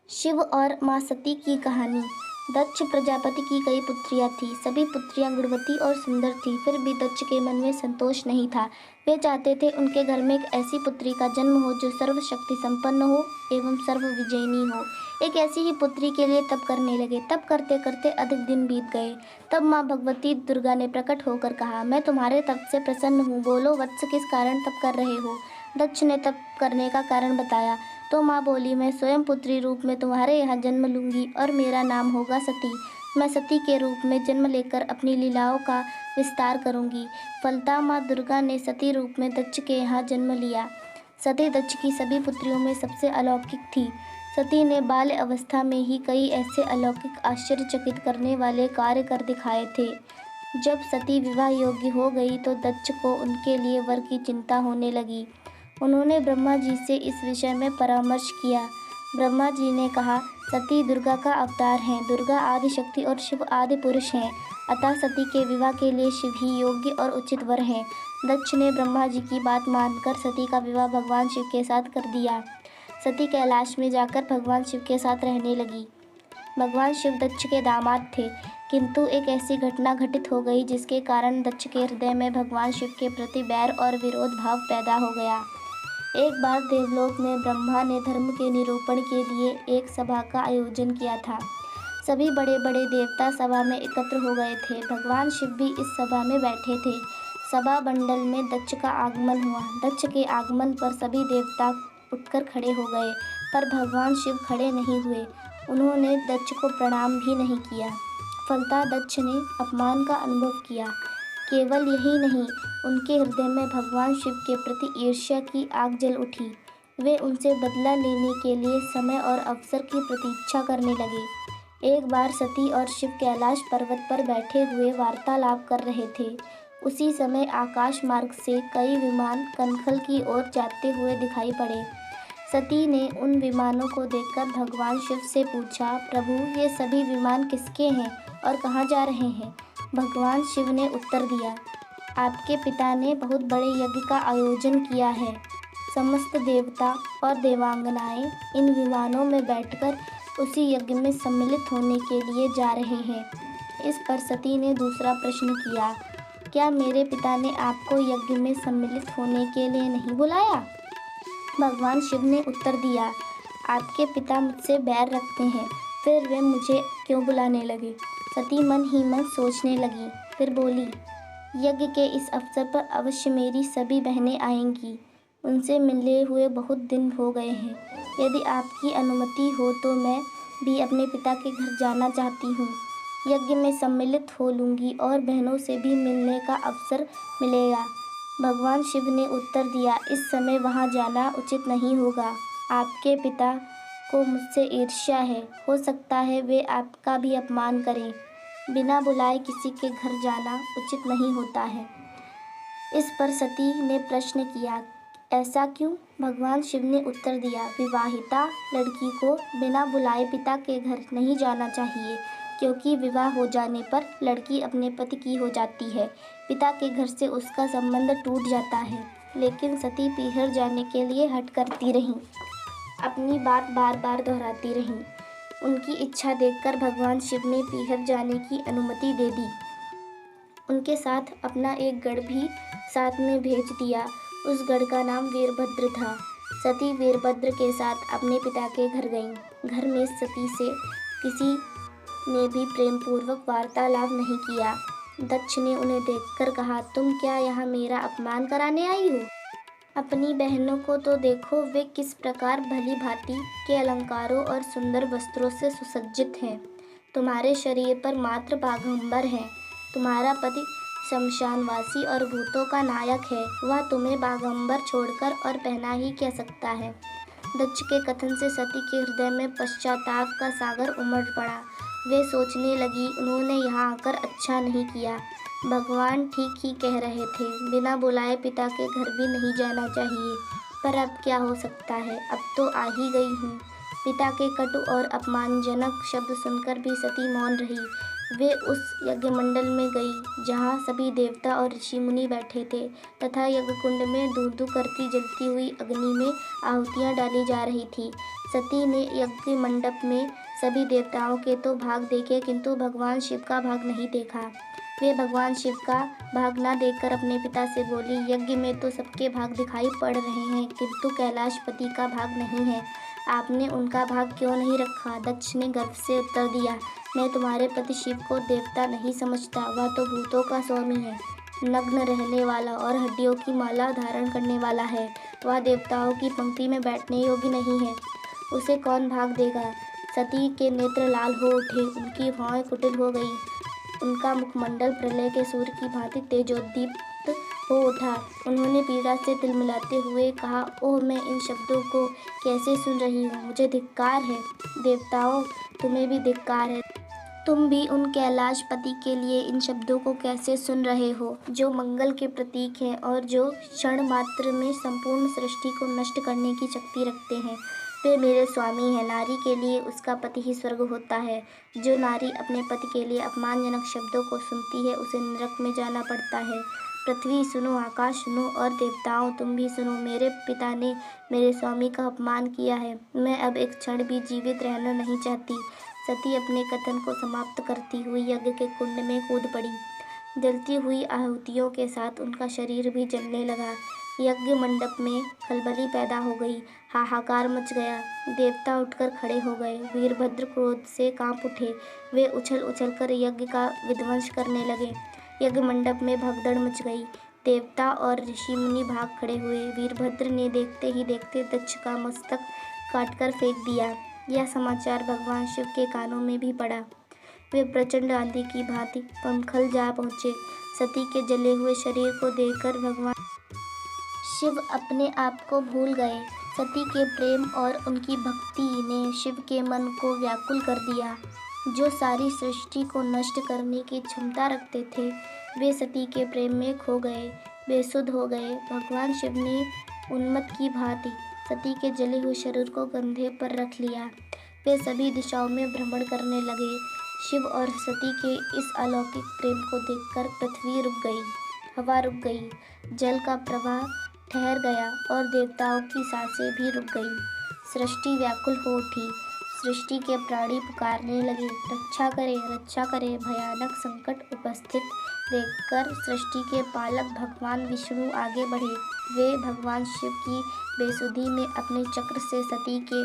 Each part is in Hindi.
शिव और माँ सती की कहानी। दक्ष प्रजापति की कई पुत्रियां थीं। सभी पुत्रियां गुणवती और सुंदर थीं। फिर भी दक्ष के मन में संतोष नहीं था। वे चाहते थे उनके घर में एक ऐसी पुत्री का जन्म हो जो सर्वशक्ति संपन्न हो एवं सर्वविजयिनी हो। एक ऐसी ही पुत्री के लिए तप करने लगे। तप करते करते अधिक दिन बीत गए। तब माँ भगवती दुर्गा ने प्रकट होकर कहा, मैं तुम्हारे तप से प्रसन्न हूँ। बोलो वत्स, किस कारण तप कर रहे हो? दक्ष ने तप करने का कारण बताया तो माँ बोली, मैं स्वयं पुत्री रूप में तुम्हारे यहाँ जन्म लूंगी और मेरा नाम होगा सती। मैं सती के रूप में जन्म लेकर अपनी लीलाओं का विस्तार करूंगी। फलतः माँ दुर्गा ने सती रूप में दक्ष के यहाँ जन्म लिया। सती दक्ष की सभी पुत्रियों में सबसे अलौकिक थी। सती ने बाल्य अवस्था में ही कई ऐसे अलौकिक आश्चर्यचकित करने वाले कार्य कर दिखाए थे। जब सती विवाह योग्य हो गई तो दक्ष को उनके लिए वर की चिंता होने लगी। उन्होंने ब्रह्मा जी से इस विषय में परामर्श किया। ब्रह्मा जी ने कहा, सती दुर्गा का अवतार हैं। दुर्गा आदि शक्ति और शिव आदि पुरुष हैं। अतः सती के विवाह के लिए शिव ही योग्य और उचित वर हैं। दक्ष ने ब्रह्मा जी की बात मानकर सती का विवाह भगवान शिव के साथ कर दिया। सती कैलाश में जाकर भगवान शिव के साथ रहने लगी। भगवान शिव दक्ष के दामाद थे, किंतु एक ऐसी घटना घटित हो गई जिसके कारण दक्ष के हृदय में भगवान शिव के प्रति बैर और विरोध भाव पैदा हो गया। एक बार देवलोक में ब्रह्मा ने धर्म के निरूपण के लिए एक सभा का आयोजन किया था। सभी बड़े बड़े देवता सभा में एकत्र हो गए थे। भगवान शिव भी इस सभा में बैठे थे। सभा मंडल में दक्ष का आगमन हुआ। दक्ष के आगमन पर सभी देवता उठकर खड़े हो गए, पर भगवान शिव खड़े नहीं हुए। उन्होंने दक्ष को प्रणाम भी नहीं किया। फलतः दक्ष ने अपमान का अनुभव किया। केवल यही नहीं, उनके हृदय में भगवान शिव के प्रति ईर्ष्या की आग जल उठी। वे उनसे बदला लेने के लिए समय और अवसर की प्रतीक्षा करने लगे। एक बार सती और शिव कैलाश पर्वत पर बैठे हुए वार्तालाप कर रहे थे। उसी समय आकाश मार्ग से कई विमान कनखल की ओर जाते हुए दिखाई पड़े। सती ने उन विमानों को देखकर भगवान शिव से पूछा, प्रभु, ये सभी विमान किसके हैं और कहाँ जा रहे हैं? भगवान शिव ने उत्तर दिया, आपके पिता ने बहुत बड़े यज्ञ का आयोजन किया है। समस्त देवता और देवांगनाएं इन विमानों में बैठकर उसी यज्ञ में सम्मिलित होने के लिए जा रहे हैं। इस पर सती ने दूसरा प्रश्न किया, क्या मेरे पिता ने आपको यज्ञ में सम्मिलित होने के लिए नहीं बुलाया? भगवान शिव ने उत्तर दिया, आपके पिता मुझसे बैर रखते हैं, फिर वे मुझे क्यों बुलाने लगे? सती मन ही मन सोचने लगी। फिर बोली, यज्ञ के इस अवसर पर अवश्य मेरी सभी बहनें आएंगी। उनसे मिले हुए बहुत दिन हो गए हैं। यदि आपकी अनुमति हो तो मैं भी अपने पिता के घर जाना चाहती हूँ। यज्ञ में सम्मिलित हो लूँगी और बहनों से भी मिलने का अवसर मिलेगा। भगवान शिव ने उत्तर दिया, इस समय वहाँ जाना उचित नहीं होगा। आपके पिता को मुझसे ईर्ष्या है। हो सकता है वे आपका भी अपमान करें। बिना बुलाए किसी के घर जाना उचित नहीं होता है। इस पर सती ने प्रश्न किया, ऐसा क्यों? भगवान शिव ने उत्तर दिया, विवाहिता लड़की को बिना बुलाए पिता के घर नहीं जाना चाहिए, क्योंकि विवाह हो जाने पर लड़की अपने पति की हो जाती है। पिता के घर से उसका संबंध टूट जाता है। लेकिन सती पीहर जाने के लिए हठ करती रहीं, अपनी बात बार बार दोहराती रहीं। उनकी इच्छा देखकर भगवान शिव ने पीहर जाने की अनुमति दे दी। उनके साथ अपना एक गढ़ भी साथ में भेज दिया। उस गढ़ का नाम वीरभद्र था। सती वीरभद्र के साथ अपने पिता के घर गईं। घर में सती से किसी ने भी प्रेम पूर्वक वार्तालाप नहीं किया। दक्ष ने उन्हें देखकर कहा, तुम क्या यहाँ मेरा अपमान कराने आई हो? अपनी बहनों को तो देखो, वे किस प्रकार भली भांति के अलंकारों और सुंदर वस्त्रों से सुसज्जित हैं। तुम्हारे शरीर पर मात्र बाघंबर हैं। तुम्हारा पति शमशानवासी और भूतों का नायक है। वह तुम्हें बाघंबर छोड़कर और पहना ही क्या सकता है? दक्ष के कथन से सती के हृदय में पश्चाताप का सागर उमड़ पड़ा। वे सोचने लगी, उन्होंने यहाँ आकर अच्छा नहीं किया। भगवान ठीक ही कह रहे थे, बिना बुलाए पिता के घर भी नहीं जाना चाहिए। पर अब क्या हो सकता है, अब तो आ ही गई हूँ। पिता के कटु और अपमानजनक शब्द सुनकर भी सती मौन रही। वे उस यज्ञ मंडल में गई जहाँ सभी देवता और ऋषि मुनि बैठे थे तथा यज्ञ कुंड में धू धू करती जलती हुई अग्नि में आहुतियाँ डाली जा रही थी। सती ने यज्ञ मंडप में सभी देवताओं के तो भाग देखे, किंतु भगवान शिव का भाग नहीं देखा। वे भगवान शिव का भाग न देखकर अपने पिता से बोली, यज्ञ में तो सबके भाग दिखाई पड़ रहे हैं, किंतु कैलाशपति का भाग नहीं है। आपने उनका भाग क्यों नहीं रखा? दक्ष ने गर्व से उत्तर दिया, मैं तुम्हारे पति शिव को देवता नहीं समझता, वह तो भूतों का स्वामी है, नग्न रहने वाला और हड्डियों की माला धारण करने वाला है। वह देवताओं की पंक्ति में बैठने योग्य नहीं है, उसे कौन भाग देगा? सती के नेत्र लाल हो उठे, उनकी भौहें कुटिल हो गई, उनका मुखमंडल प्रलय के सूर्य की भांति तेजोदीप्त हो उठा। उन्होंने पीड़ा से तिलमिलाते हुए कहा, ओह, मैं इन शब्दों को कैसे सुन रही हूँ, मुझे धिक्कार है। देवताओं, तुम्हें भी धिक्कार है, तुम भी उन कैलाशपति के लिए इन शब्दों को कैसे सुन रहे हो, जो मंगल के प्रतीक हैं और जो क्षण मात्र में संपूर्ण सृष्टि को नष्ट करने की शक्ति रखते हैं। वे मेरे स्वामी हैं। नारी के लिए उसका पति ही स्वर्ग होता है। जो नारी अपने पति के लिए अपमानजनक शब्दों को सुनती है, उसे नरक में जाना पड़ता है। पृथ्वी सुनो, आकाश सुनो और देवताओं तुम भी सुनो, मेरे पिता ने मेरे स्वामी का अपमान किया है। मैं अब एक क्षण भी जीवित रहना नहीं चाहती। सती अपने कथन को समाप्त करती हुई यज्ञ के कुंड में कूद पड़ी। जलती हुई आहुतियों के साथ उनका शरीर भी जलने लगा। यज्ञ मंडप में खलबली पैदा हो गई, हाहाकार मच गया। देवता उठकर खड़े हो गए। वीरभद्र क्रोध से कांप उठे। वे उछल उछलकर यज्ञ का विध्वंस करने लगे। यज्ञ मंडप में भगदड़ मच गई। देवता और ऋषि मुनि भाग खड़े हुए। वीरभद्र ने देखते ही देखते दक्ष का मस्तक काटकर फेंक दिया। यह समाचार भगवान शिव के कानों में भी पड़ा। वे प्रचंड आंधी की भांति पंखल जा पहुँचे। सती के जले हुए शरीर को देखकर भगवान शिव अपने आप को भूल गए। सती के प्रेम और उनकी भक्ति ने शिव के मन को व्याकुल कर दिया। जो सारी सृष्टि को नष्ट करने की क्षमता रखते थे, वे सती के प्रेम में खो गए, बेसुध हो गए। भगवान शिव ने उन्मत्त की भांति सती के जले हुए शरीर को कंधे पर रख लिया। वे सभी दिशाओं में भ्रमण करने लगे। शिव और सती के इस अलौकिक प्रेम को देखकर पृथ्वी रुक गई, हवा रुक गई, जल का प्रवाह ठहर गया और देवताओं की सांसें भी रुक गई। सृष्टि व्याकुल हो उठी। सृष्टि के प्राणी पुकारने लगे, रक्षा करे। भयानक संकट उपस्थित देखकर सृष्टि के पालक भगवान विष्णु आगे बढ़े। वे भगवान शिव की बेसुधी में अपने चक्र से सती के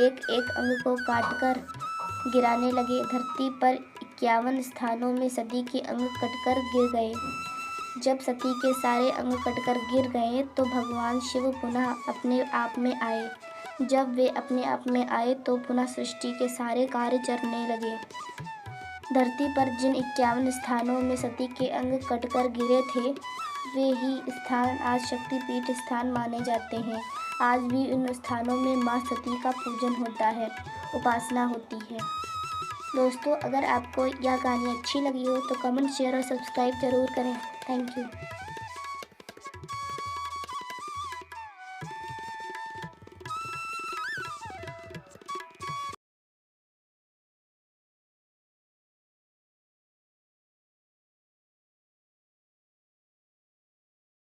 एक एक अंग को काटकर गिराने लगे। धरती पर 51 स्थानों में सती के अंग कटकर गिर गए। जब सती के सारे अंग कटकर गिर गए तो भगवान शिव पुनः अपने आप में आए। जब वे अपने आप में आए तो पुनः सृष्टि के सारे कार्य चलने लगे। धरती पर जिन 51 स्थानों में सती के अंग कटकर गिरे थे, वे ही स्थान आज शक्तिपीठ स्थान माने जाते हैं। आज भी उन स्थानों में माँ सती का पूजन होता है, उपासना होती है। दोस्तों, अगर आपको यह कहानी अच्छी लगी हो तो कमेंट, शेयर और सब्सक्राइब जरूर करें। Thank you.